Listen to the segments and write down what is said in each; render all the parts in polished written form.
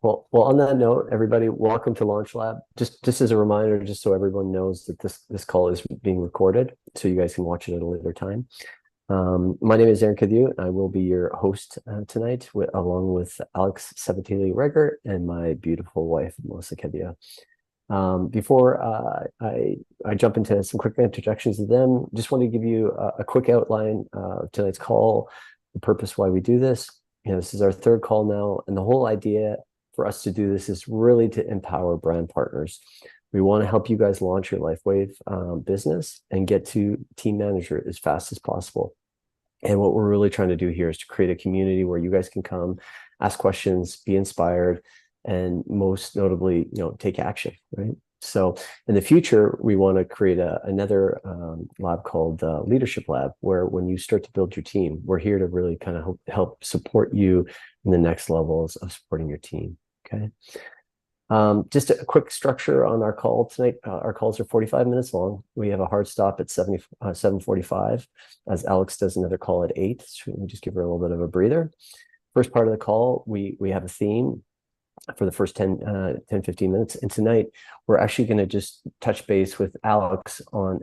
Well, on that note, everybody, welcome to Launch Lab. Just as a reminder, just so everyone knows that this call is being recorded, so you guys can watch it at a later time. My name is Aaron Cadieux, and I will be your host tonight, along with Alix Reger and my beautiful wife, Melissa Cadieux. Before I jump into some quick introductions to them, just want to give you a quick outline of tonight's call, the purpose why we do this. This is our third call now, and the whole idea for us to do this is really to empower brand partners. We want to help you guys launch your LifeWave business and get to team manager as fast as possible. And what we're really trying to do here is to create a community where you guys can come, ask questions, be inspired, and most notably, take action, right? So in the future, we want to create another lab called Leadership Lab, where when you start to build your team, we're here to really kind of help support you in the next levels of supporting your team, okay? Just a quick structure on our call tonight. Our calls are 45 minutes long. We have a hard stop at 7:45, as Alix does another call at 8. So we just give her a little bit of a breather. First part of the call, we have a theme for the first 10, 15 minutes. And tonight, we're actually going to just touch base with Alix on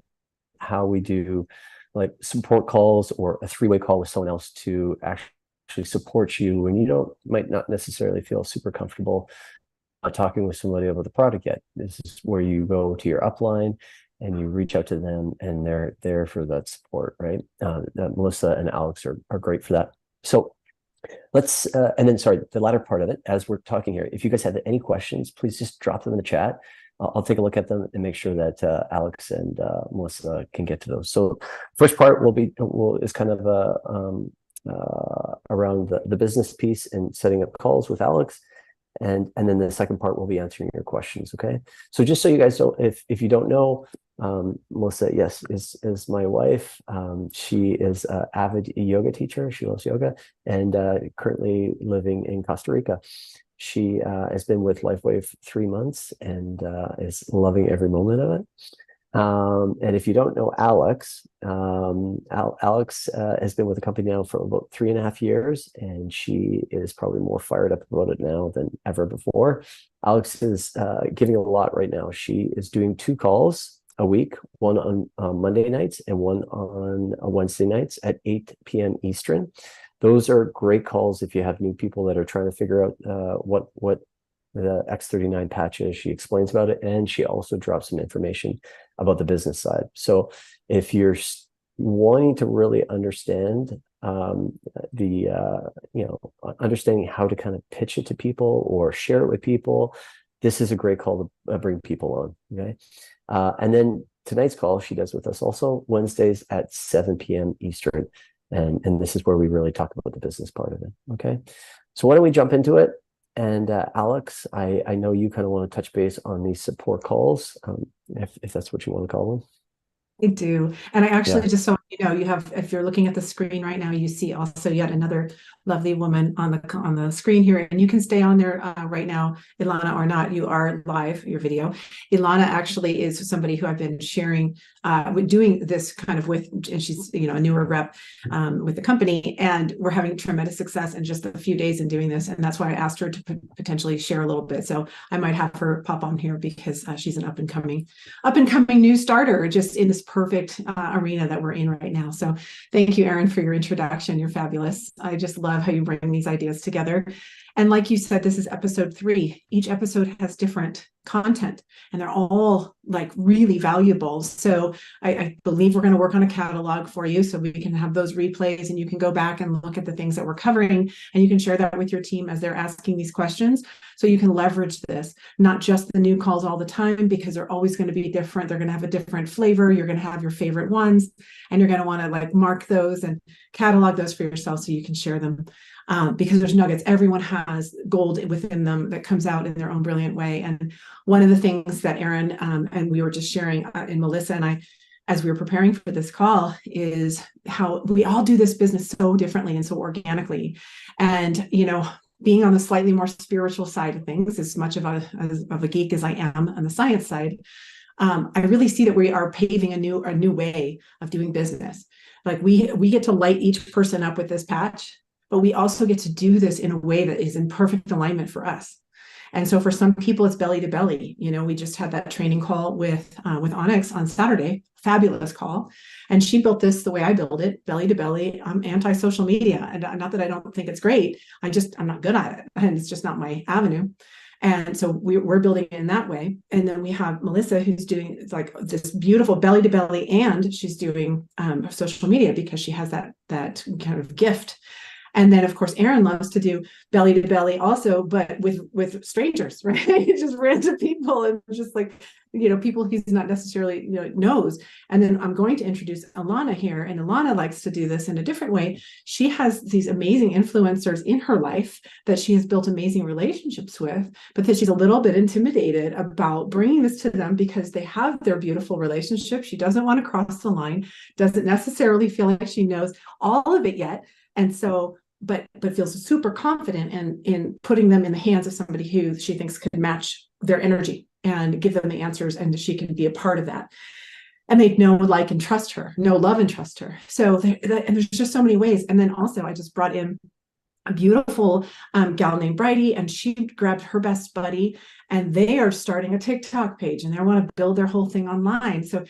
how we do like support calls or a three-way call with someone else to actually support you when you might not necessarily feel super comfortable talking with somebody about the product yet. This is where you go to your upline and you reach out to them, and they're there for that support, right? Melissa and Alix are great for that. So let's, and then, sorry, the latter part of it, as we're talking here, if you guys have any questions, please just drop them in the chat. I'll take a look at them and make sure that Alix and Melissa can get to those. So first part is kind of around the business piece and setting up calls with Alix. And then the second part will be answering your questions, okay? So just so you guys know, if you don't know, Melissa, yes, is my wife. She is an avid yoga teacher. She loves yoga, and currently living in Costa Rica. She has been with LifeWave 3 months and is loving every moment of it. And if you don't know Alix, Alix has been with the company now for about 3.5 years, and she is probably more fired up about it now than ever before. Alix is giving a lot right now. She is doing 2 calls a week, one on Monday nights and one on Wednesday nights at 8 p.m. Eastern. Those are great calls if you have new people that are trying to figure out what the X39 patch is. She explains about it, and she also drops some information about the business side. So if you're wanting to really understand understanding how to kind of pitch it to people or share it with people, this is a great call to bring people on, okay? And then tonight's call she does with us also Wednesdays at 7 p.m. Eastern. And this is where we really talk about the business part of it, okay? So why don't we jump into it? And Alix, I know you kind of want to touch base on these support calls, if that's what you want to call them. I do. And I actually, just so you know, you have, if you're looking at the screen right now, you see also yet another lovely woman on the screen here, and you can stay on there right now, Ilana, or not. You are live, your video. Ilana actually is somebody who I've been sharing, doing this kind of with, and she's, a newer rep with the company, and we're having tremendous success in just a few days in doing this. And that's why I asked her to potentially share a little bit. So I might have her pop on here because she's an up and coming new starter just in this perfect arena that we're in right now. So thank you, Aaron, for your introduction. You're fabulous. I just love how you bring these ideas together. And like you said, this is episode 3. Each episode has different content, and they're all like really valuable. So I believe we're going to work on a catalog for you so we can have those replays, and you can go back and look at the things that we're covering, and you can share that with your team as they're asking these questions. So you can leverage this, not just the new calls all the time, because they're always going to be different. They're going to have a different flavor. You're going to have your favorite ones, and you're going to want to like mark those and catalog those for yourself so you can share them. Because there's nuggets. Everyone has gold within them that comes out in their own brilliant way. And one of the things that Aaron and we were just sharing, and Melissa and I, as we were preparing for this call, is how we all do this business so differently and so organically. And, being on the slightly more spiritual side of things, as much of a geek as I am on the science side, I really see that we are paving a new way of doing business. Like we get to light each person up with this patch, but we also get to do this in a way that is in perfect alignment for us. And so for some people, it's belly to belly. We just had that training call with Onyx on Saturday, fabulous call. And she built this the way I build it, belly to belly. I'm anti-social media. And not that I don't think it's great. I'm not good at it. And it's just not my avenue. And so we're building it in that way. And then we have Melissa, who's doing like this beautiful belly to belly, and she's doing social media because she has that kind of gift. And then, of course, Aaron loves to do belly to belly also, but with strangers, right? Just random people, and just like, people he's not necessarily knows. And then I'm going to introduce Ilana here, and Ilana likes to do this in a different way. She has these amazing influencers in her life that she has built amazing relationships with, but that she's a little bit intimidated about bringing this to them because they have their beautiful relationship. She doesn't want to cross the line, doesn't necessarily feel like she knows all of it yet. And so, but feels super confident in putting them in the hands of somebody who she thinks could match their energy and give them the answers, and she can be a part of that. And they know, like, and trust her, know, love, and trust her. So, and there's just so many ways. And then also, I just brought in a beautiful gal named Bridie, and she grabbed her best buddy, and they are starting a TikTok page, and they want to build their whole thing online. So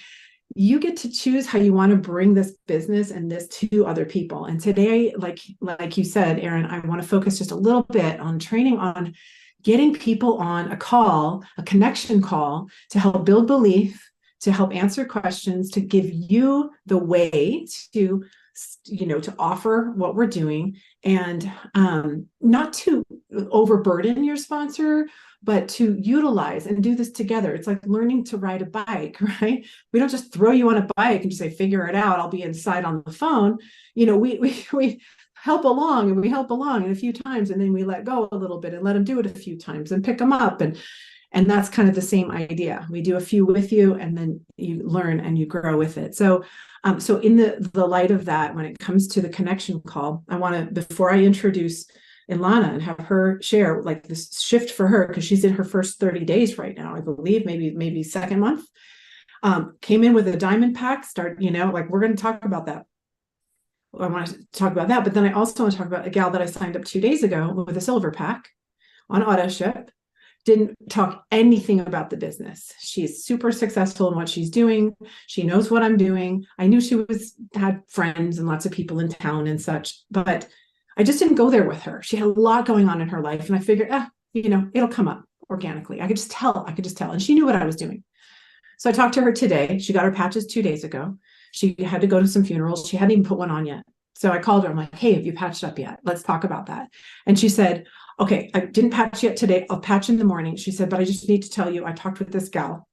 you get to choose how you want to bring this business and this to other people. And today, like you said, Aaron, I want to focus just a little bit on training on getting people on a connection call to help build belief, to help answer questions, to give you the way to offer what we're doing, and not to overburden your sponsor, but to utilize and do this together. It's like learning to ride a bike, right? We don't just throw you on a bike and just say, figure it out, I'll be inside on the phone. We help along, and we help along a few times, and then we let go a little bit and let them do it a few times and pick them up. And that's kind of the same idea. We do a few with you, and then you learn and you grow with it. So in the light of that, when it comes to the connection call, I want to, before I introduce Ilana and have her share like this shift for her, because she's in her first 30 days right now, I believe, maybe second month, came in with a diamond pack, we're going to talk about that. I want to talk about that, but then I also want to talk about a gal that I signed up 2 days ago with a silver pack on auto ship. Didn't talk anything about the business. She's super successful in what she's doing. She knows what I'm doing. I knew she had friends and lots of people in town and such, but I just didn't go there with her. She had a lot going on in her life, and I figured, it'll come up organically. I could just tell, and she knew what I was doing. So I talked to her today. She got her patches 2 days ago. She had to go to some funerals. She hadn't even put one on yet. So I called her. I'm like, hey, have you patched up yet? Let's talk about that. And she said, okay, I didn't patch yet today. I'll patch in the morning. She said, but I just need to tell you, I talked with this gal,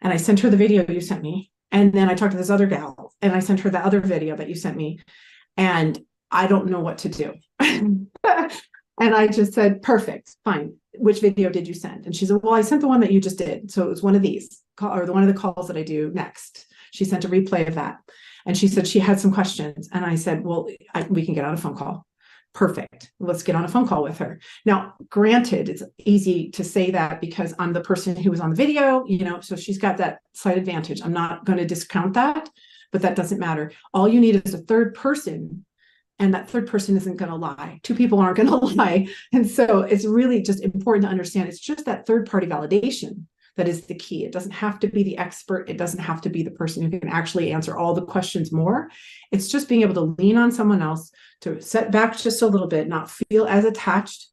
and I sent her the video you sent me. And then I talked to this other gal, and I sent her the other video that you sent me. And I don't know what to do. And I just said, perfect, fine. Which video did you send? And she said, well, I sent the one that you just did. So it was one of these, or one of the calls that I do next. She sent a replay of that. And she said she had some questions. And I said, well, we can get on a phone call. Perfect. Let's get on a phone call with her. Now, granted, it's easy to say that because I'm the person who was on the video, so she's got that slight advantage. I'm not going to discount that, but that doesn't matter. All you need is a third person, and that third person isn't going to lie. Two people aren't going to lie. And so it's really just important to understand it's just that third party validation that is the key. It doesn't have to be the expert. It doesn't have to be the person who can actually answer all the questions more. It's just being able to lean on someone else, to set back just a little bit, not feel as attached,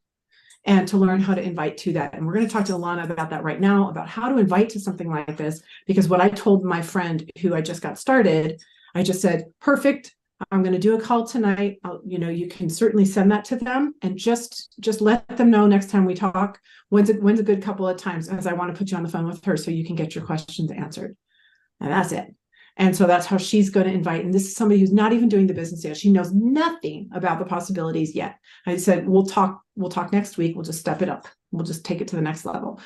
and to learn how to invite to that. And we're going to talk to Ilana about that right now, about how to invite to something like this. Because what I told my friend who I just got started, I just said, perfect. I'm going to do a call tonight. You can certainly send that to them, and just let them know next time we talk, when's a good couple of times, as I want to put you on the phone with her so you can get your questions answered. And that's it. And so that's how she's going to invite. And this is somebody who's not even doing the business yet. She knows nothing about the possibilities yet. I said, we'll talk next week. We'll just step it up. We'll just take it to the next level.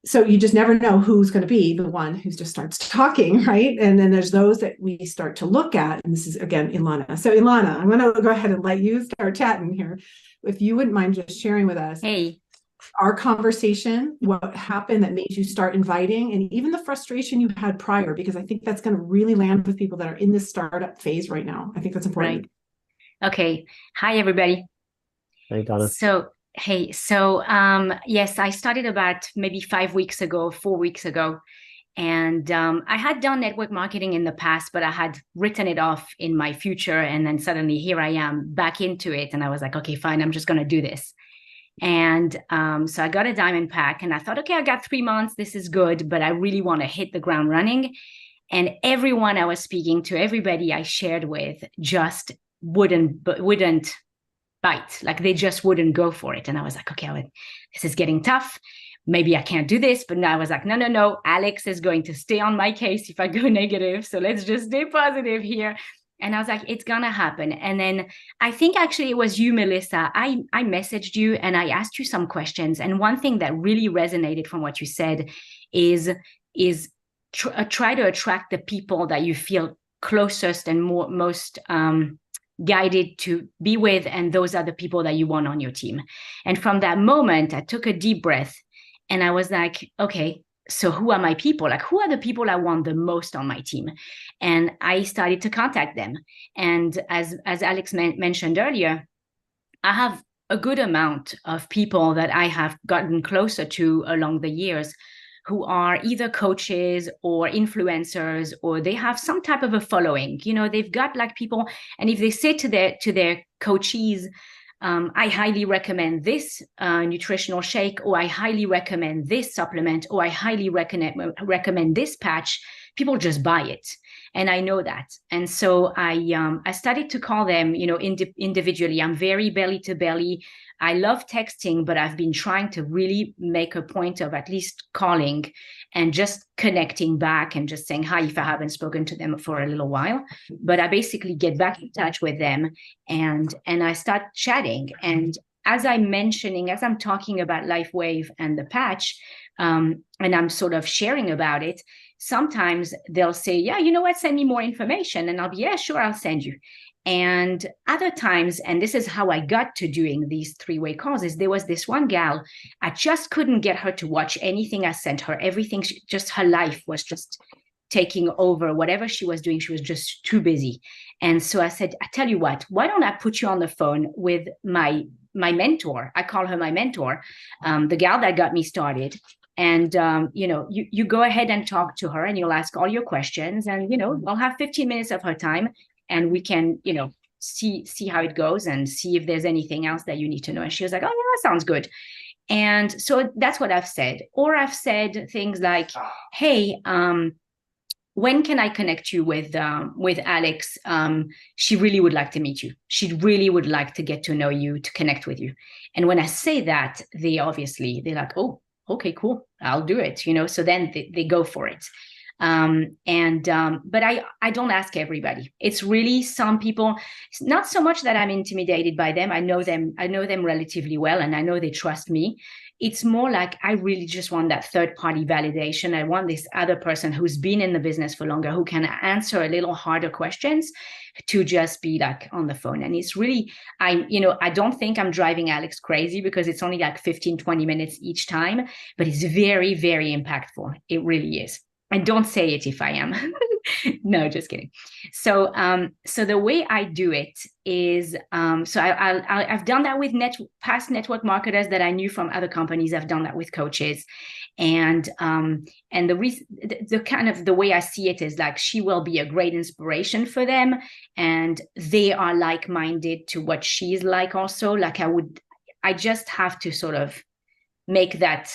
So you just never know who's going to be the one who just starts talking, right? And then there's those that we start to look at. And this is, again, Ilana. So Ilana, I'm going to go ahead and let you start chatting here. If you wouldn't mind just sharing with us our conversation, what happened that made you start inviting, and even the frustration you had prior, because I think that's going to really land with people that are in this startup phase right now. I think that's important. Right. Okay. Hi, everybody. Hey, Donna. So Hey, yes, I started about maybe 5 weeks ago, 4 weeks ago. And I had done network marketing in the past, but I had written it off in my future. And then suddenly here I am back into it. And I was like, okay, fine, I'm just going to do this. And so I got a diamond pack and I thought, okay, I got 3 months. This is good, but I really want to hit the ground running. And everyone I was speaking to, everybody I shared with just wouldn't bite. Like they just wouldn't go for it. And I was like, okay, this is getting tough. Maybe I can't do this. But now I was like, no, Alix is going to stay on my case if I go negative. So let's just stay positive here. And I was like, it's going to happen. And then I think actually it was you, Melissa. I messaged you and I asked you some questions. And one thing that really resonated from what you said is try to attract the people that you feel closest and most guided to be with, and those are the people that you want on your team. And from that moment, I took a deep breath and I was like, okay, so who are my people? Like, who are the people I want the most on my team? And I started to contact them. And as Alix mentioned earlier, I have a good amount of people that I have gotten closer to along the years who are either coaches or influencers, or they have some type of a following. You know, they've got like people, and if they say to their coachees, I highly recommend this nutritional shake, or I highly recommend this supplement, or I highly recommend this patch, people just buy it. And I know that. And so I started to call them, you know, individually. I'm very belly to belly. I love texting, but I've been trying to really make a point of at least calling and just connecting back and just saying hi if I haven't spoken to them for a little while. But I basically get back in touch with them and I start chatting. And as I'm talking about LifeWave and the patch, and I'm sort of sharing about it, sometimes they'll say, yeah, you know what, send me more information. And I'll be, yeah, sure, I'll send you. And other times, and this is how I got to doing these three-way calls, is there was this one gal, I just couldn't get her to watch anything I sent her. Everything, just her life was just taking over. Whatever she was doing, she was just too busy. And so I said, I tell you what, why don't I put you on the phone with my mentor? I call her my mentor, the gal that got me started. And, you go ahead and talk to her and you'll ask all your questions and, I'll have 15 minutes of her time and we can, see how it goes and see if there's anything else that you need to know. And she was like, oh, yeah, that sounds good. And so that's what I've said. Or I've said things like, hey, when can I connect you with Alix? She really would like to meet you. She really would like to get to know you, to connect with you. And when I say that, they're like, oh, okay, cool, I'll do it. So then they go for it. But I don't ask everybody. It's really some people, not so much that I'm intimidated by them. I know them relatively well, and I know they trust me. It's more like I really just want that third-party validation. I want this other person who's been in the business for longer, who can answer a little harder questions, to just be like on the phone. And it's really, I don't think I'm driving Alix crazy because it's only like 15, 20 minutes each time, but it's very, very impactful. It really is. And don't say it if I am. No, just kidding. So the way I do it is, I've done that with past network marketers that I knew from other companies. I've done that with coaches, and the kind of the way I see it is like she will be a great inspiration for them, and they are like-minded to what she's like also. Like I just have to sort of make that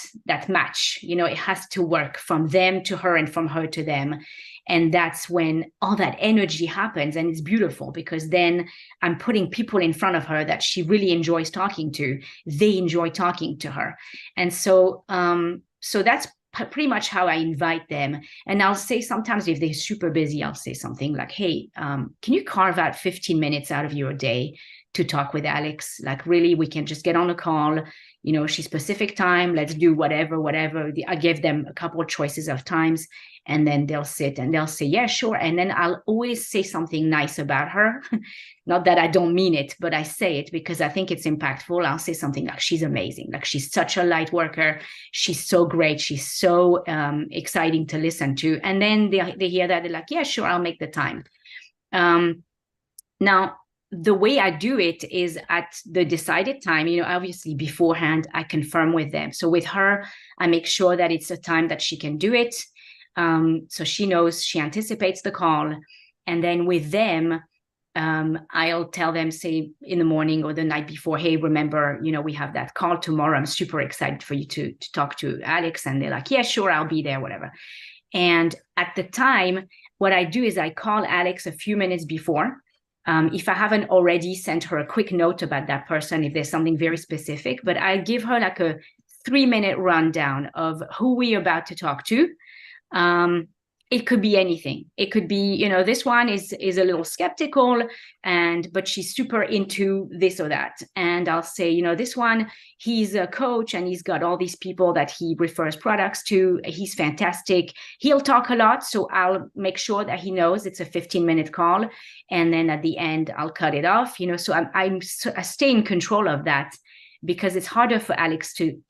match. It has to work from them to her and from her to them. And that's when all that energy happens. And it's beautiful because then I'm putting people in front of her that she really enjoys talking to. They enjoy talking to her. And so that's pretty much how I invite them. And I'll say sometimes if they're super busy, I'll say something like, hey, can you carve out 15 minutes out of your day to talk with Alix? Like, really, we can just get on a call, she's Pacific time, let's do whatever. I give them a couple of choices of times, and then they'll sit and they'll say, yeah, sure. And then I'll always say something nice about her. Not that I don't mean it, but I say it because I think it's impactful. I'll say something like, she's amazing. Like, she's such a light worker. She's so great. She's so exciting to listen to. And then they hear that, they're like, yeah, sure, I'll make the time. Now, the way I do it is at the decided time, obviously beforehand, I confirm with them. So with her, I make sure that it's a time that she can do it. So she knows, she anticipates the call. And then with them, I'll tell them, say in the morning or the night before, hey, remember, we have that call tomorrow. I'm super excited for you to talk to Alix. And they're like, yeah, sure, I'll be there, whatever. And at the time, what I do is I call Alix a few minutes before. If I haven't already sent her a quick note about that person, if there's something very specific, but I give her like a 3-minute rundown of who we're about to talk to. It could be anything. It could be, this one is a little skeptical, but she's super into this or that. And I'll say, this one, he's a coach and he's got all these people that he refers products to. He's fantastic. He'll talk a lot. So I'll make sure that he knows it's a 15-minute call. And then at the end, I'll cut it off, so I stay in control of that, because it's harder for Alix to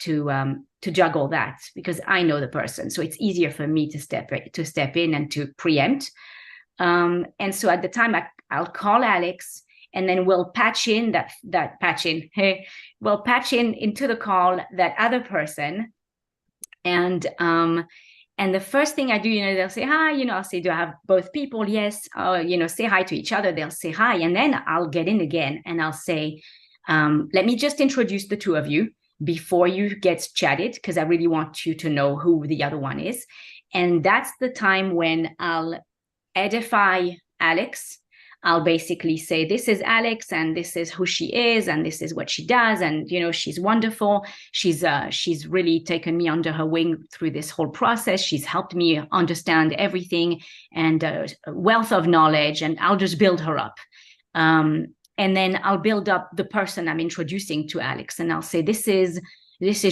juggle that, because I know the person. So it's easier for me to step in and to preempt. And so at the time, I'll call Alix, and then we'll patch in we'll patch in into the call that other person. And the first thing I do, they'll say hi, I'll say, do I have both people? Yes. Say hi to each other. They'll say hi. And then I'll get in again and I'll say, let me just introduce the two of you before you get chatted, because I really want you to know who the other one is. And that's the time when I'll edify Alix. I'll basically say, this is Alix, and this is who she is, and this is what she does. And, she's wonderful. She's really taken me under her wing through this whole process. She's helped me understand everything, and a wealth of knowledge, and I'll just build her up. And then I'll build up the person I'm introducing to Alix, and I'll say, this is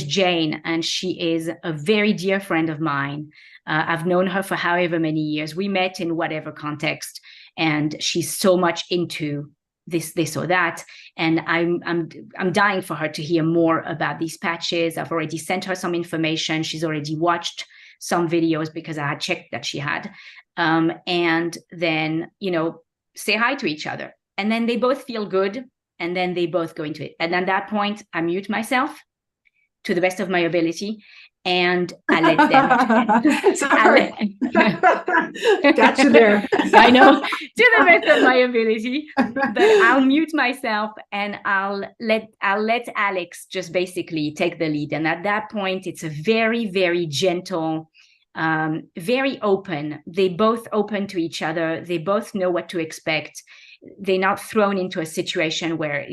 Jane, and she is a very dear friend of mine. I've known her for however many years. We met in whatever context, and she's so much into this or that. And I'm dying for her to hear more about these patches. I've already sent her some information. She's already watched some videos because I had checked that she had. And then, say hi to each other. And then they both feel good, and then they both go into it. And at that point, I mute myself to the best of my ability, and I let them. Sorry. Got you there. I know, to the best of my ability. But I'll mute myself, and I'll let Alix just basically take the lead. And at that point, it's a very, very gentle, very open. They both open to each other. They both know what to expect. They're not thrown into a situation where,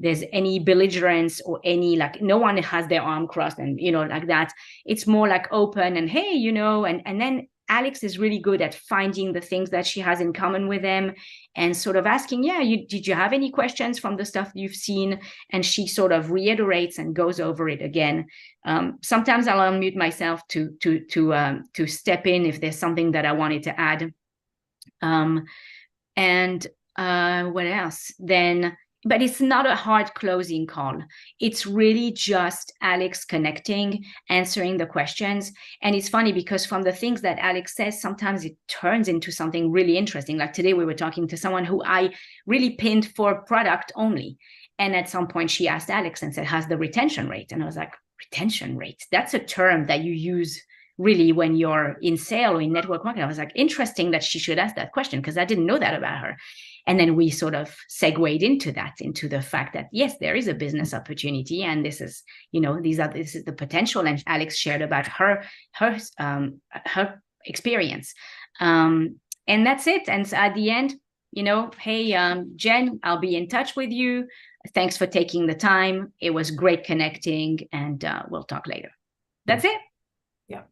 there's any belligerence or any, like, no one has their arm crossed and, like that. It's more like open and, hey, and then Alix is really good at finding the things that she has in common with them and sort of asking, did you have any questions from the stuff you've seen? And she sort of reiterates and goes over it again. Sometimes I'll unmute myself to step in if there's something that I wanted to add. And what else? Then, but it's not a hard closing call. It's really just Alix connecting, answering the questions. And it's funny because from the things that Alix says, sometimes it turns into something really interesting. Like today, we were talking to someone who I really pinned for product only. And at some point she asked Alix and said, how's the retention rate? And I was like, retention rate? That's a term that you use really when you're in sale or in network marketing. I was like, interesting that she should ask that question, because I didn't know that about her. And then we sort of segued into the fact that, yes, there is a business opportunity, and this is, this is the potential. And Alix shared about her experience. And that's it. And so at the end, hey, Jen, I'll be in touch with you. Thanks for taking the time. It was great connecting, and we'll talk later. That's it. Yeah.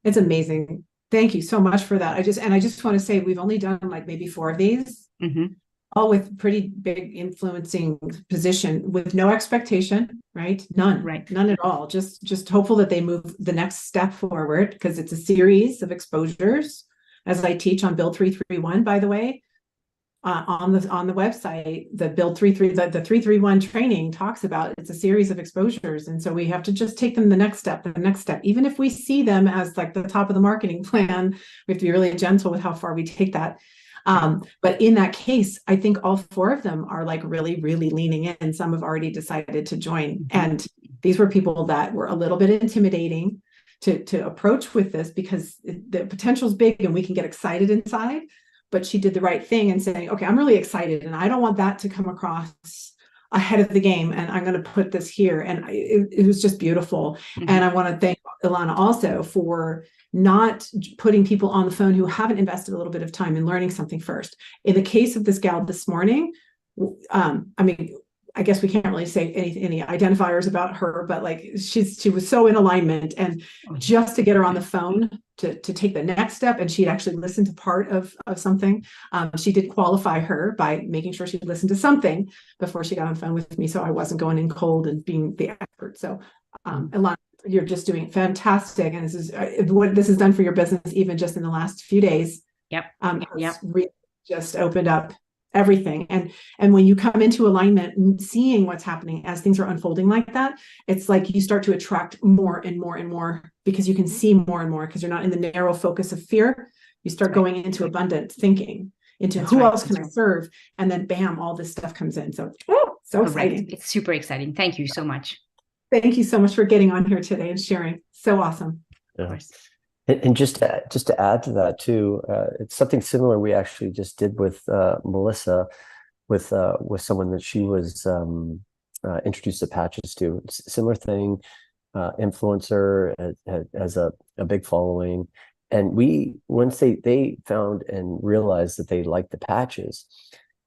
It's amazing. Thank you so much for that. I just want to say we've only done like maybe 4 of these, all with pretty big influencing position with no expectation, right? None, right? None at all. Just hopeful that they move the next step forward, because it's a series of exposures, as I teach on Build 331, by the way. On the website, the Build 331, the 331 training talks about, it's a series of exposures. And so we have to just take them the next step. Even if we see them as like the top of the marketing plan, we have to be really gentle with how far we take that. But in that case, I think all four of them are like really, really leaning in. Some have already decided to join. And these were people that were a little bit intimidating to approach with this, because the potential is big and we can get excited inside. But she did the right thing and saying, okay, I'm really excited and I don't want that to come across ahead of the game, and I'm going to put this here. And it was just beautiful. And I want to thank Ilana also for not putting people on the phone who haven't invested a little bit of time in learning something first. In the case of this gal this morning, I mean, I guess we can't really say any identifiers about her, but like she was so in alignment, and just to get her on the phone to take the next step, and she'd actually listened to part of something. She did qualify her by making sure she listened to something before she got on the phone with me, so I wasn't going in cold and being the expert. So Ilana, you're just doing fantastic, and this is what this has done for your business, even just in the last few days. It's really just opened up everything. And when you come into alignment and seeing what's happening as things are unfolding like that, it's like you start to attract more and more and more, because you can see more and more, because you're not in the narrow focus of fear. You start going into abundant thinking, into who else can I serve, and then bam, all this stuff comes in. So so exciting. It's super exciting. Thank you so much. Thank you so much for getting on here today and sharing. So awesome. Yeah. And just to add to that too, it's something similar we actually just did with Melissa, with someone that she was introduced to patches to. Similar thing, influencer, has a big following, and once they found and realized that they liked the patches,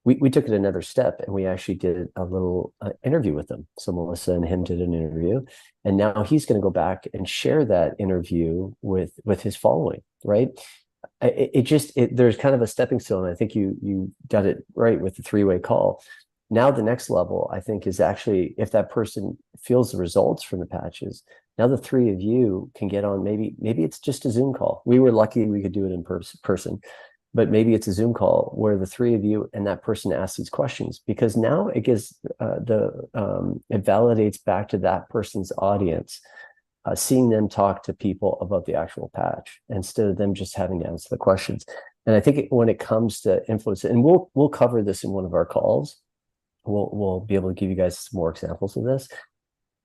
we took it another step, and we actually did a little interview with them. So Melissa and him did an interview, and now he's going to go back and share that interview with his following, right? There's kind of a stepping stone. I think you got it right with the three-way call. Now the next level, I think, is actually, if that person feels the results from the patches, now the three of you can get on. Maybe it's just a Zoom call. We were lucky we could do it in person. But maybe it's a Zoom call where the three of you and that person asks these questions, because now it gives it validates back to that person's audience, seeing them talk to people about the actual patch instead of them just having to answer the questions. And I think when it comes to influence, and we'll cover this in one of our calls, we'll be able to give you guys some more examples of this.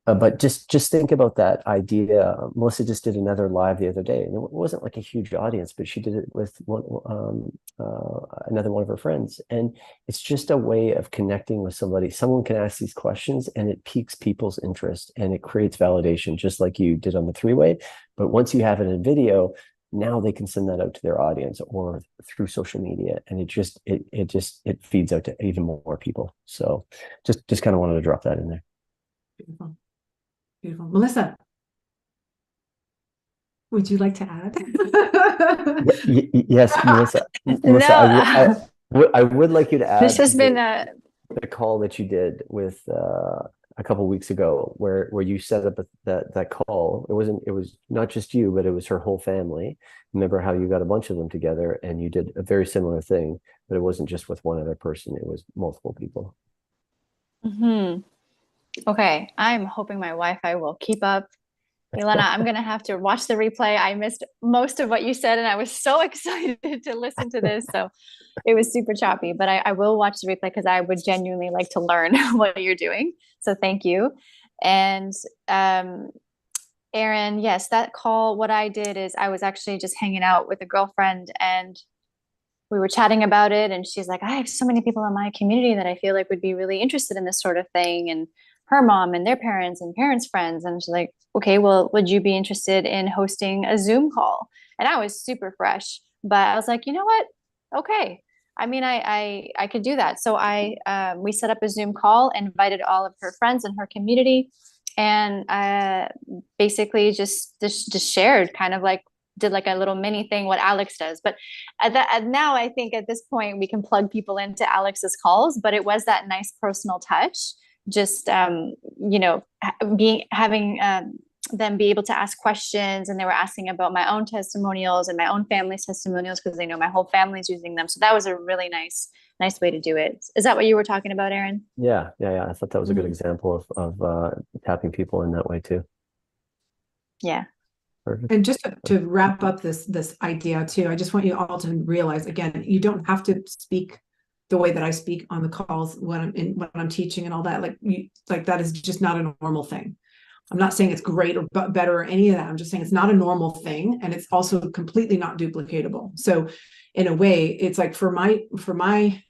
But just think about that idea. Melissa just did another live the other day, and it wasn't like a huge audience, but she did it with another one of her friends. And it's just a way of connecting with somebody. Someone can ask these questions, and it piques people's interest, and it creates validation, just like you did on the three-way. But once you have it in video, now they can send that out to their audience or through social media, and it feeds out to even more people. So just kind of wanted to drop that in there. Beautiful. Beautiful. Melissa, would you like to add? Yes, Melissa. Melissa, I would like you to add. This has been the call that you did with a couple of weeks ago, where you set up that call. It was not just you, but it was her whole family. Remember how you got a bunch of them together and you did a very similar thing, but it wasn't just with one other person. It was multiple people. Okay, I'm hoping my Wi-Fi will keep up. Ilana, I'm going to have to watch the replay. I missed most of what you said, and I was so excited to listen to this. So it was super choppy, but I will watch the replay because I would genuinely like to learn what you're doing. So thank you. And Aaron, yes, that call, what I did is I was actually just hanging out with a girlfriend, and we were chatting about it. And she's like, I have so many people in my community that I feel like would be really interested in this sort of thing. And her mom and their parents and parents' friends. And she's like, okay, well, would you be interested in hosting a Zoom call? And I was super fresh, but I was like, you know what? Okay. I mean, I could do that. So we set up a Zoom call, invited all of her friends in her community, and basically just shared, kind of like did like a little mini thing, what Alix does. But now I think at this point we can plug people into Alix's calls, but it was that nice personal touch. Just having them be able to ask questions, and they were asking about my own testimonials and my own family's testimonials because they know my whole family's using them. So that was a really nice way to do it. Is that what you were talking about, Aaron? Yeah. I thought that was a good example of tapping people in that way too. Yeah. Perfect. And just to wrap up this idea too, I just want you all to realize, again, you don't have to speak the way that I speak on the calls when I'm teaching and all that. Like that is just not a normal thing. I'm not saying it's great or better or any of that. I'm just saying it's not a normal thing, and it's also completely not duplicatable. So in a way, it's like for my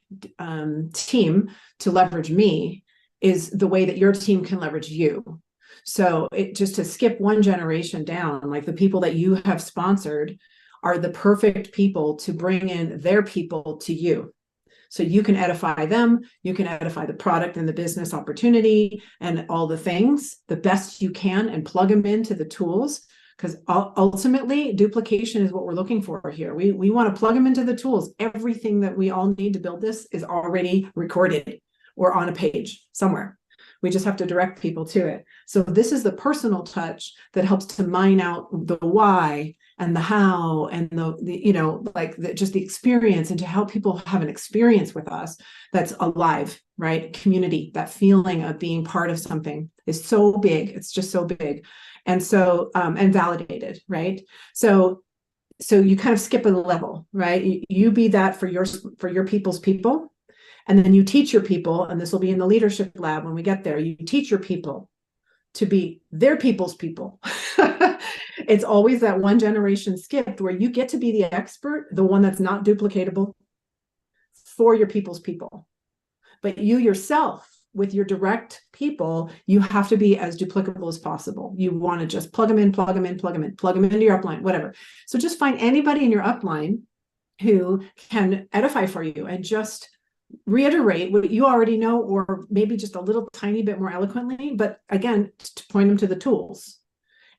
team to leverage me is the way that your team can leverage you. So it just to skip one generation down, like the people that you have sponsored are the perfect people to bring in their people to you. So you can edify them, you can edify the product and the business opportunity and all the things the best you can, and plug them into the tools, because ultimately duplication is what we're looking for here. We want to plug them into the tools. Everything that we all need to build this is already recorded or on a page somewhere. We just have to direct people to it. So this is the personal touch that helps to mine out the why and the how and just the experience, and to help people have an experience with us that's alive, right? Community, that feeling of being part of something is so big. It's just so big. And so, and validated, right? So you kind of skip a level, right? You be that for your people's people. And then you teach your people, and this will be in the leadership lab when we get there, you teach your people to be their people's people. It's always that one generation skipped where you get to be the expert, the one that's not duplicatable for your people's people. But you yourself, with your direct people, you have to be as duplicable as possible. You want to just plug them in, plug them in, plug them in, plug them into your upline, whatever. So just find anybody in your upline who can edify for you and just reiterate what you already know, or maybe just a little tiny bit more eloquently, but again, to point them to the tools.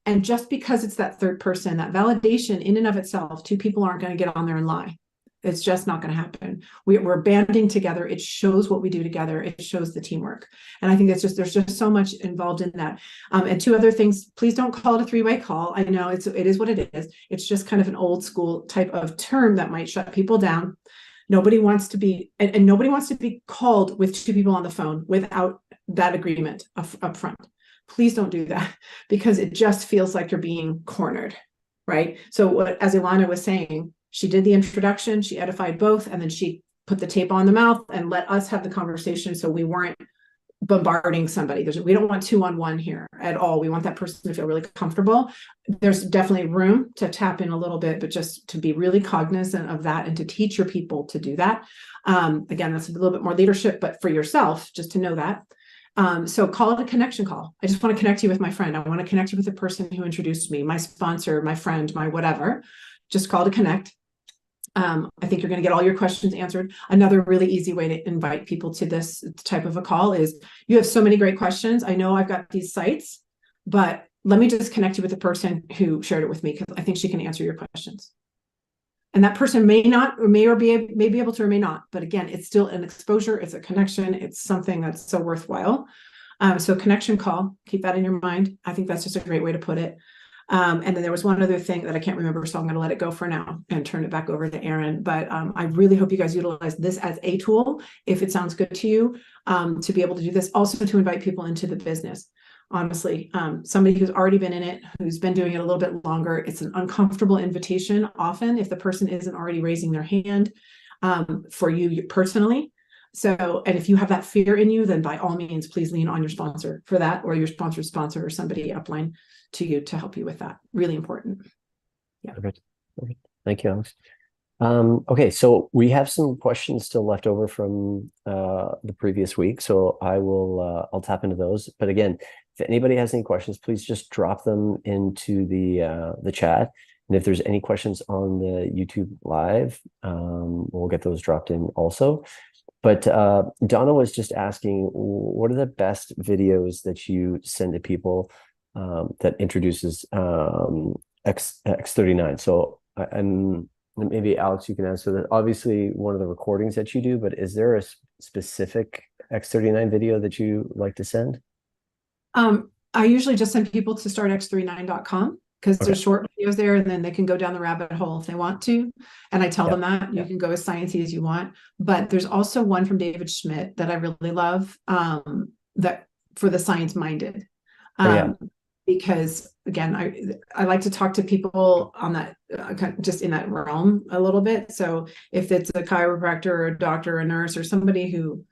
And just because it's that third person, that validation in and of itself, two people aren't going to get on there and lie. It's just not going to happen. We're banding together. It shows what we do together. It shows the teamwork. And I think there's just so much involved in that. And two other things, please don't call it a three-way call. I know it is what it is. It's just kind of an old school type of term that might shut people down. Nobody wants to be, and nobody wants to be called with two people on the phone without that agreement up front. Please don't do that, because it just feels like you're being cornered, right? So as Ilana was saying, she did the introduction, she edified both, and then she put the tape on the mouth and let us have the conversation, so we weren't bombarding somebody. We don't want 2-on-1 here at all. We want that person to feel really comfortable. There's definitely room to tap in a little bit, but just to be really cognizant of that and to teach your people to do that. Again, that's a little bit more leadership, but for yourself, just to know that. So call it a connection call. I just want to connect you with my friend. I want to connect you with the person who introduced me, my sponsor, my friend, my whatever. Just call to connect. I think you're going to get all your questions answered. Another really easy way to invite people to this type of a call is, you have so many great questions. I know I've got these sites, but let me just connect you with the person who shared it with me, because I think she can answer your questions. And that person may not, or may be able to, or may not. But again, it's still an exposure. It's a connection. It's something that's so worthwhile. So connection call, keep that in your mind. I think that's just a great way to put it. And then there was one other thing that I can't remember, so I'm going to let it go for now and turn it back over to Aaron. But I really hope you guys utilize this as a tool, if it sounds good to you, to be able to do this. Also to invite people into the business. Honestly, somebody who's already been in it, who's been doing it a little bit longer, it's an uncomfortable invitation often if the person isn't already raising their hand for you personally. So, and if you have that fear in you, then by all means, please lean on your sponsor for that, or your sponsor's sponsor, or somebody upline to you to help you with that. Really important. Yeah. Perfect. Thank you, Alix. Okay, so we have some questions still left over from the previous week, so I'll tap into those. But again, if anybody has any questions, please just drop them into the chat. And if there's any questions on the YouTube live, we'll get those dropped in also. But Donna was just asking, what are the best videos that you send to people that introduces X39? So, and maybe Alix, you can answer that. Obviously, one of the recordings that you do, but is there a specific X39 video that you like to send? I usually just send people to startx39.com, because there's short videos there, and then they can go down the rabbit hole if they want to. And I tell them that you can go as sciencey as you want. But there's also one from David Schmidt that I really love, that for the science minded. because again, I like to talk to people on that just in that realm a little bit. So if it's a chiropractor or a doctor or a nurse or somebody who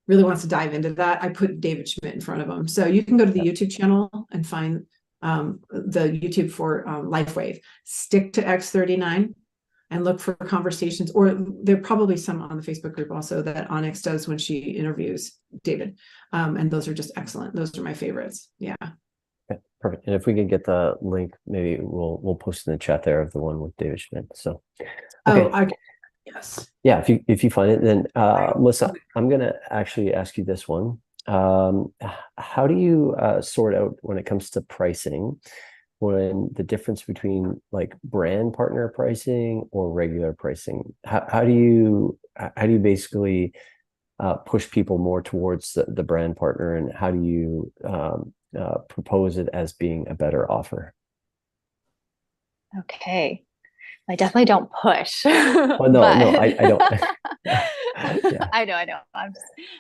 really wants to dive into that, I put David Schmidt in front of them. So you can go to the YouTube channel and find the YouTube for LifeWave. Stick to X39 and look for conversations, or there are probably some on the Facebook group also that Onyx does when she interviews David. And those are just excellent. Those are my favorites. Yeah. Okay, perfect. And if we can get the link, maybe we'll post in the chat there of the one with David Schmidt. So, okay. Yes. Yeah, if you find it, then Melissa, I'm gonna actually ask you this one. How do you sort out when it comes to pricing, when the difference between like brand partner pricing or regular pricing? How do you basically push people more towards the brand partner, and how do you propose it as being a better offer? Okay. I definitely don't push. Well, no, I don't. Yeah. I know. I'm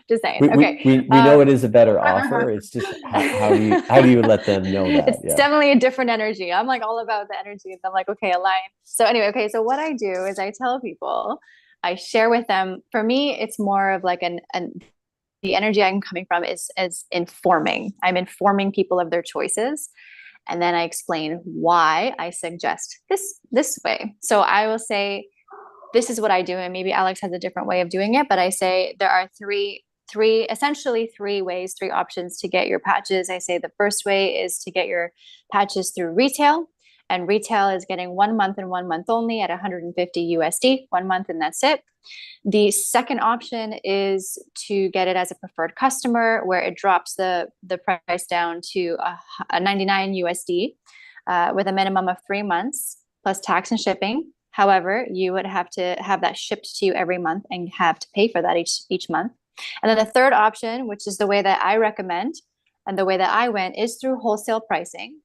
just saying. We know it is a better offer. It's just how do you let them know that? It's definitely a different energy. I'm like all about the energy. And I'm like, okay, align. So anyway, okay. So what I do is I tell people, I share with them. For me, it's more of like the energy I'm coming from is informing. I'm informing people of their choices. And then I explain why I suggest this way. So I will say, this is what I do. And maybe Alix has a different way of doing it, but I say there are essentially three ways, three options to get your patches. I say the first way is to get your patches through retail, and retail is getting 1 month and 1 month only at 150 USD, 1 month, and that's it. The second option is to get it as a preferred customer, where it drops the price down to a 99 USD with a minimum of 3 months plus tax and shipping. However, you would have to have that shipped to you every month and have to pay for that each month. And then the third option, which is the way that I recommend and the way that I went, is through wholesale pricing.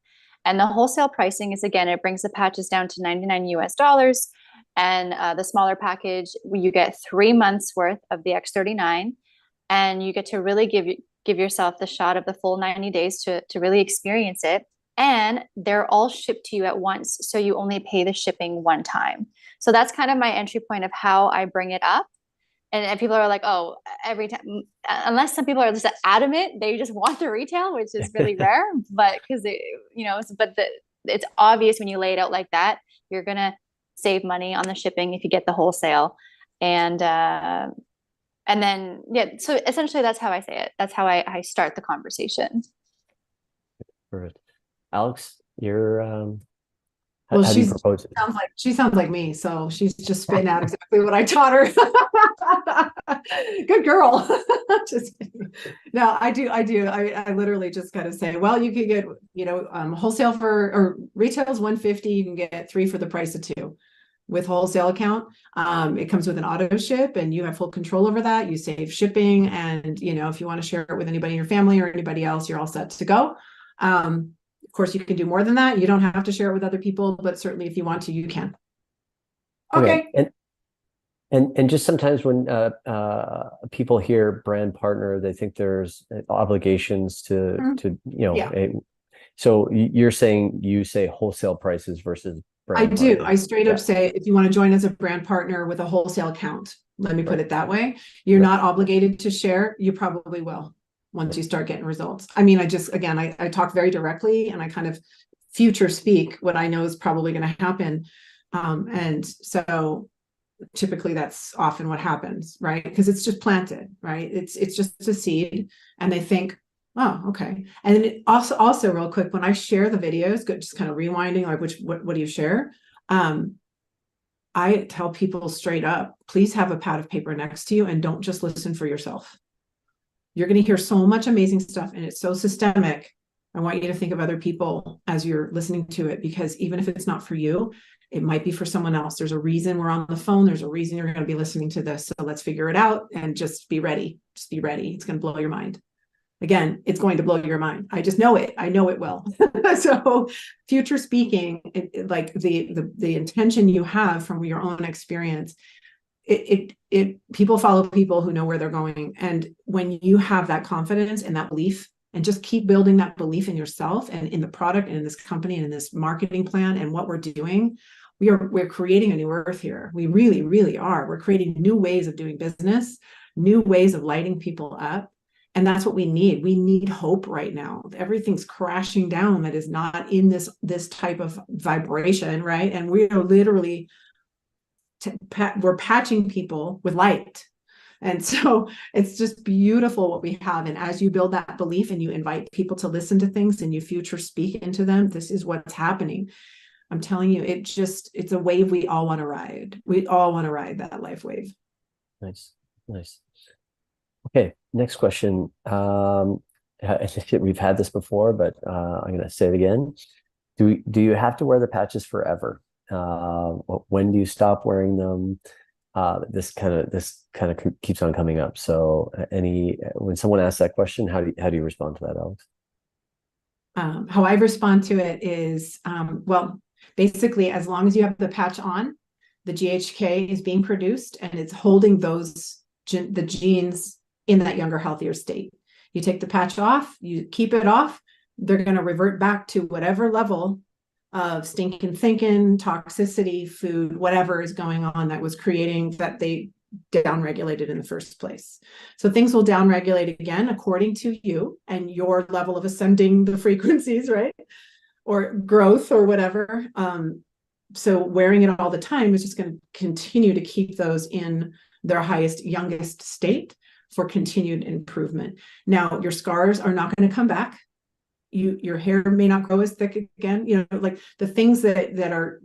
And the wholesale pricing is, again, it brings the patches down to 99 US dollars. And the smaller package, you get 3 months worth of the X39, and you get to really give yourself the shot of the full 90 days to really experience it. And they're all shipped to you at once, so you only pay the shipping one time. So that's kind of my entry point of how I bring it up. And people are like, oh, every time, unless some people are just adamant, they just want the retail, which is really rare. But because it's obvious when you lay it out like that, you're gonna save money on the shipping if you get the wholesale. And then so essentially that's how I say it. That's how I start the conversation. Perfect. Alix, you're well, how do you propose it? She sounds like me, so she's just spitting out exactly what I taught her. Good girl. Just kidding. No, I do. I literally just kind of say, well, you could get, wholesale or retail's 150. You can get 3 for the price of 2 with wholesale account. It comes with an auto ship, and you have full control over that. You save shipping, and if you want to share it with anybody in your family or anybody else, you're all set to go. Of course, you can do more than that. You don't have to share it with other people, but certainly if you want to, you can. Okay. And just sometimes when people hear brand partner, they think there's obligations to so you're saying you say wholesale prices versus brand partner. Do. I straight up say, if you want to join as a brand partner with a wholesale account, let me put it that way. You're not obligated to share. You probably will once you start getting results. I mean, I talk very directly, and I kind of future speak what I know is probably going to happen. And so typically that's often what happens, right? Because it's just planted, right? It's just a seed, and they think, oh, okay. And then it also real quick, when I share the videos, just kind of rewinding, like what do you share? I tell people straight up, please have a pad of paper next to you, and don't just listen for yourself. You're going to hear so much amazing stuff, and it's so systemic. I want you to think of other people as you're listening to it, because even if it's not for you, it might be for someone else. There's a reason we're on the phone. There's a reason you're going to be listening to this. So let's figure it out, and just be ready. Just be ready. It's going to blow your mind. Again, it's going to blow your mind. I just know it. I know it will. So future speaking, like the intention you have from your own experience, people follow people who know where they're going. And when you have that confidence and that belief and just keep building that belief in yourself and in the product and in this company and in this marketing plan and what we're doing, we're creating a new earth here. We really, really are. We're creating new ways of doing business, new ways of lighting people up. And that's what we need. We need hope right now. Everything's crashing down that is not in this type of vibration, right? And we are literally, we're patching people with light. And so it's just beautiful what we have. And as you build that belief and you invite people to listen to things and you future speak into them, this is what's happening. I'm telling you, it's a wave we all want to ride. We all want to ride that life wave. Nice. Okay, next question. I think we've had this before, but I'm going to say it again. Do you have to wear the patches forever? When do you stop wearing them? This kind of keeps on coming up. So when someone asks that question, how do you respond to that, Alix? How I respond to it is, well, basically, as long as you have the patch on, the GHK is being produced and it's holding the genes in that younger, healthier state. You take the patch off, you keep it off, they're going to revert back to whatever level of stinking thinking, toxicity, food, whatever is going on that was creating that they downregulated in the first place. So things will downregulate again according to you and your level of ascending the frequencies, right? Or growth or whatever. So wearing it all the time is just going to continue to keep those in their highest, youngest state for continued improvement. Now, your scars are not going to come back. Your hair may not grow as thick again. Like the things that are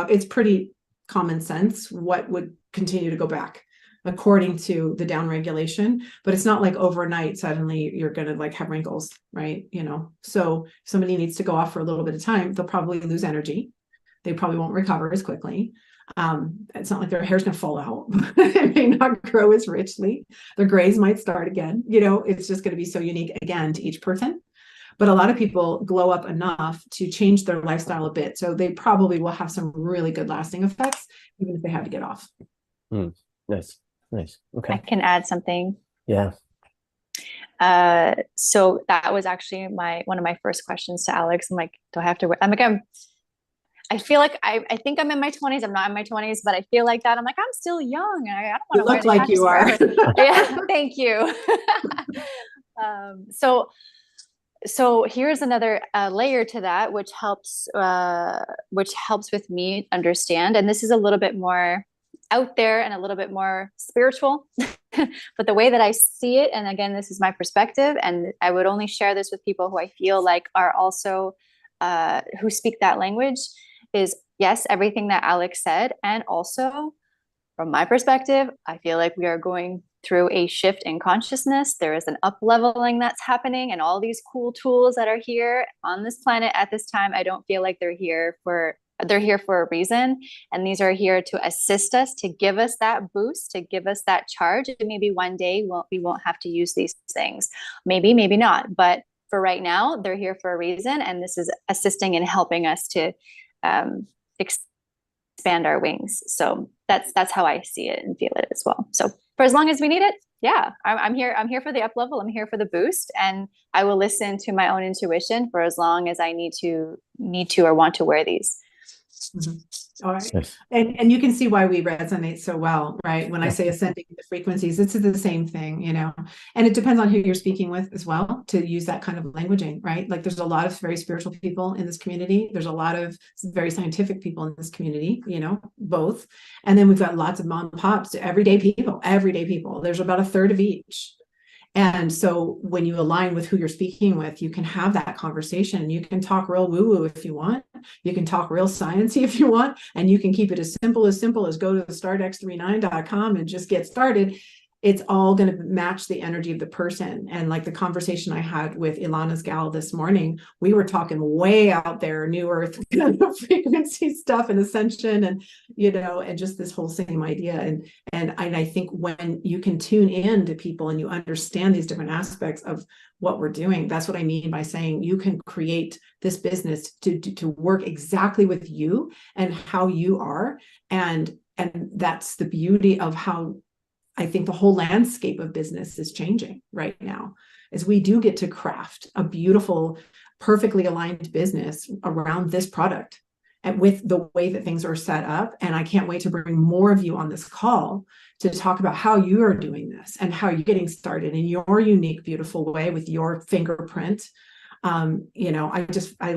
it's pretty common sense what would continue to go back according to the downregulation. But it's not like overnight suddenly you're going to like have wrinkles, right? So if somebody needs to go off for a little bit of time, they'll probably lose energy. They probably won't recover as quickly. It's not like their hair's going to fall out. It may not grow as richly. Their grays might start again. It's just going to be so unique again to each person. But a lot of people glow up enough to change their lifestyle a bit. So they probably will have some really good lasting effects, even if they have to get off. Nice. Okay. I can add something. Yeah. So that was actually one of my first questions to Alix. I'm like, do I have to wear? I feel like I think I'm in my 20s. I'm not in my 20s, but I feel like that. I'm like, I'm still young. I don't want to look like you are. Yeah, thank you. So here's another layer to that, which helps with me understand. And this is a little bit more out there and a little bit more spiritual, but the way that I see it, and again, this is my perspective, and I would only share this with people who I feel like are also who speak that language, is yes, everything that Alix said. And also from my perspective, I feel like we are going through a shift in consciousness. There is an up-leveling that's happening, and all these cool tools that are here on this planet at this time, I don't feel like they're here for a reason. And these are here to assist us, to give us that boost, to give us that charge. And maybe one day we won't have to use these things. Maybe not. But for right now, they're here for a reason. And this is assisting and helping us to expand our wings. So that's how I see it and feel it as well. So for as long as we need it, yeah, I'm here for the up level. I'm here for the boost, and I will listen to my own intuition for as long as I need to or want to wear these. Mm-hmm. All right. Yes. And you can see why we resonate so well, right? When I say ascending the frequencies, it's the same thing, and it depends on who you're speaking with as well to use that kind of languaging, right? Like there's a lot of very spiritual people in this community. There's a lot of very scientific people in this community, both. And then we've got lots of mom and pops, everyday people. There's about a third of each. And so when you align with who you're speaking with, you can have that conversation. You can talk real woo-woo if you want. You can talk real sciencey if you want. And you can keep it as simple as go to startx39.com and just get started. It's all going to match the energy of the person. And like the conversation I had with Ilana's gal this morning, we were talking way out there, new earth frequency stuff and ascension and, and just this whole same idea. And I think when you can tune in to people and you understand these different aspects of what we're doing, that's what I mean by saying you can create this business to work exactly with you and how you are. And that's the beauty of how I think the whole landscape of business is changing right now, as we do get to craft a beautiful, perfectly aligned business around this product and with the way that things are set up. And I can't wait to bring more of you on this call to talk about how you are doing this and how you're getting started in your unique, beautiful way with your fingerprint. I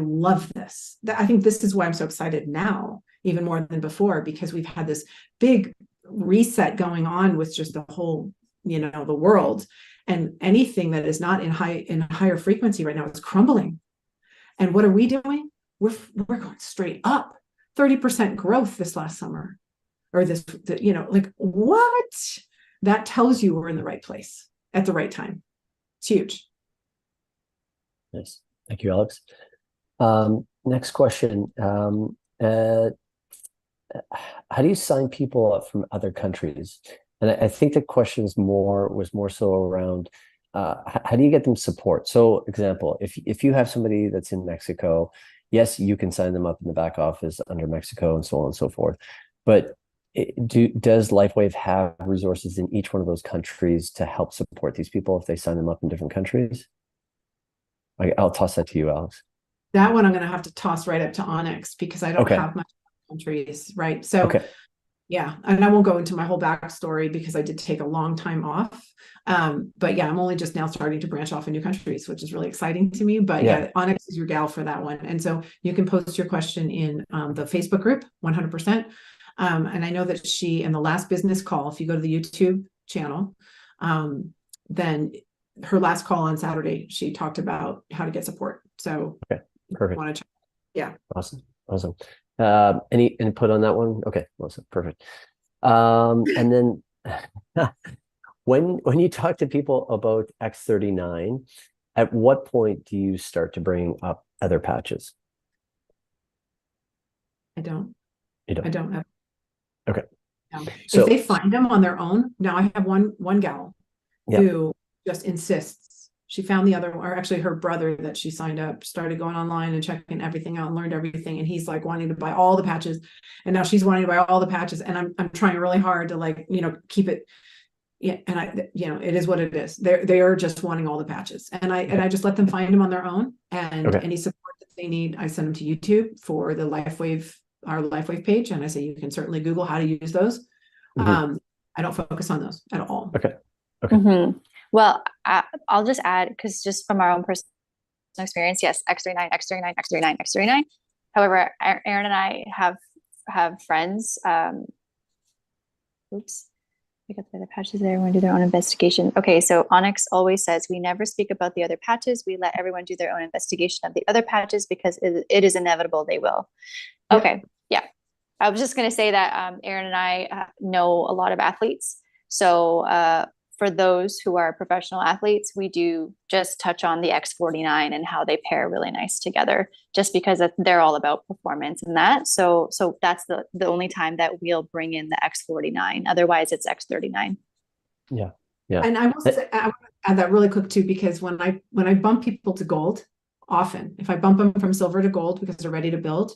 love this. I think this is why I'm so excited now, even more than before, because we've had this big reset going on with just the whole, the world, and anything that is not in higher frequency right now is crumbling. And what are we doing? We're going straight up. 30% growth this last summer, or like what? That tells you we're in the right place at the right time. It's huge. Yes. Thank you, Alix. Next question. How do you sign people up from other countries? And I think the question was more so around how do you get them support? So, example, if you have somebody that's in Mexico, yes, you can sign them up in the back office under Mexico and so on and so forth. But does LifeWave have resources in each one of those countries to help support these people if they sign them up in different countries? I'll toss that to you, Alix. That one I'm going to have to toss right up to Onyx, because I don't have much countries, right? So, yeah, and I won't go into my whole backstory because I did take a long time off. But yeah, I'm only just now starting to branch off in new countries, which is really exciting to me. But yeah, Onyx is your gal for that one. And so you can post your question in the Facebook group, 100%. And I know that she, in the last business call, if you go to the YouTube channel, then her last call on Saturday, she talked about how to get support. So perfect. Want to check. Yeah. Awesome. Any input on that one? Okay, awesome, perfect. And then when you talk to people about X39, at what point do you start to bring up other patches? I don't. You don't? I don't have. Okay. No. So, if they find them on their own, now I have one gal who just insists. She found the other one, or actually her brother that she signed up, started going online and checking everything out and learned everything. And he's like wanting to buy all the patches. And now she's wanting to buy all the patches. And I'm trying really hard to keep it. Yeah. And it is what it is. They are just wanting all the patches. And I just let them find them on their own. And any support that they need, I send them to YouTube for the LifeWave, our LifeWave page. And I say, you can certainly Google how to use those. I don't focus on those at all. Okay. Well, I'll just add, because just from our own personal experience, yes, X39, X39, X39, X39. However, Aaron and I have friends. We got the other patches there. Everyone do their own investigation. Okay, so Onyx always says we never speak about the other patches. We let everyone do their own investigation of the other patches because it is inevitable they will. Okay, yeah. I was just going to say that Aaron and I know a lot of athletes. So for those who are professional athletes, we do just touch on the X39 and how they pair really nice together, just because they're all about performance and that. So that's the only time that we'll bring in the X49. Otherwise, it's X39. Yeah. And I will say, I want to add that really quick too, because when I bump people to gold, often if I bump them from silver to gold because they're ready to build,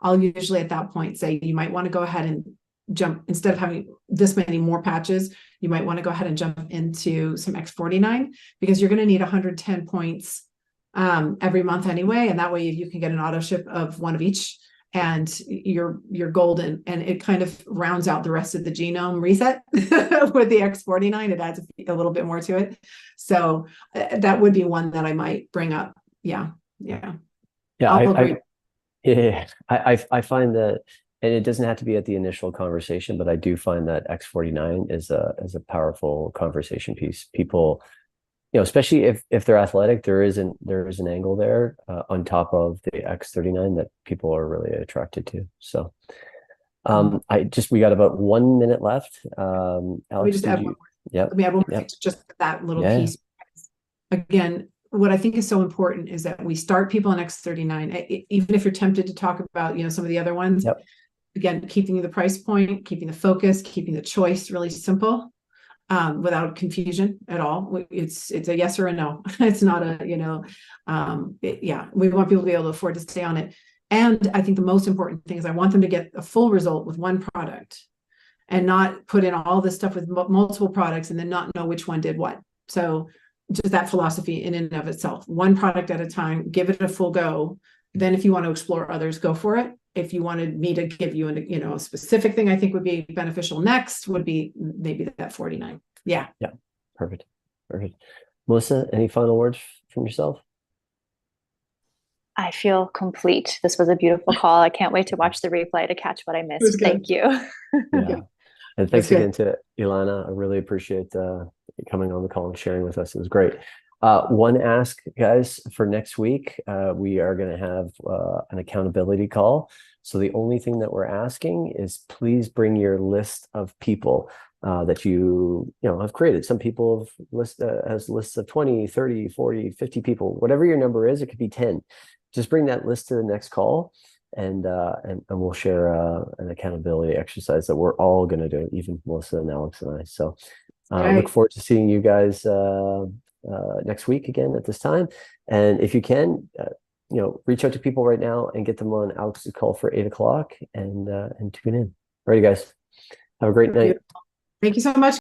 I'll usually at that point say, you might want to go ahead and jump, instead of having this many more patches, you might want to go ahead and jump into some X49, because you're going to need 110 points every month anyway. And that way you can get an auto ship of one of each, and you're golden, and it kind of rounds out the rest of the genome reset with the X49. It adds a little bit more to it. So that would be one that I might bring up. Yeah. I find that, and it doesn't have to be at the initial conversation, but I do find that X49 is a powerful conversation piece. People, especially if they're athletic, there is an angle there on top of the X39 that people are really attracted to. So we got about 1 minute left. Alix, let me just add one more. Let me add one more thing to just that little piece. Again, what I think is so important is that we start people on X39, even if you're tempted to talk about, some of the other ones. Again, keeping the price point, keeping the focus, keeping the choice really simple, without confusion at all. It's a yes or a no. It's not a, we want people to be able to afford to stay on it. And I think the most important thing is I want them to get a full result with one product. and not put in all this stuff with multiple products and then not know which one did what. So just that philosophy in and of itself, one product at a time, give it a full go. Then if you want to explore others, go for it. If you wanted me to give you a specific thing I think would be beneficial next, would be maybe that 49. Yeah. Yeah. Perfect. Melissa, any final words from yourself? I feel complete. This was a beautiful call. I can't wait to watch the replay to catch what I missed. Thank you. Yeah. And thanks again to Ilana. I really appreciate coming on the call and sharing with us. It was great. One ask, guys, for next week, we are going to have an accountability call. So the only thing that we're asking is please bring your list of people that you have created. Some people have has lists of 20, 30, 40, 50 people, whatever your number is. It could be 10. Just bring that list to the next call, and we'll share an accountability exercise that we're all going to do, even Melissa and Alix and I. So look forward to seeing you guys next week again at this time. And if you can, reach out to people right now and get them on Alix's call for 8 o'clock and tune in. All right, guys. Have a great night. Thank you so much.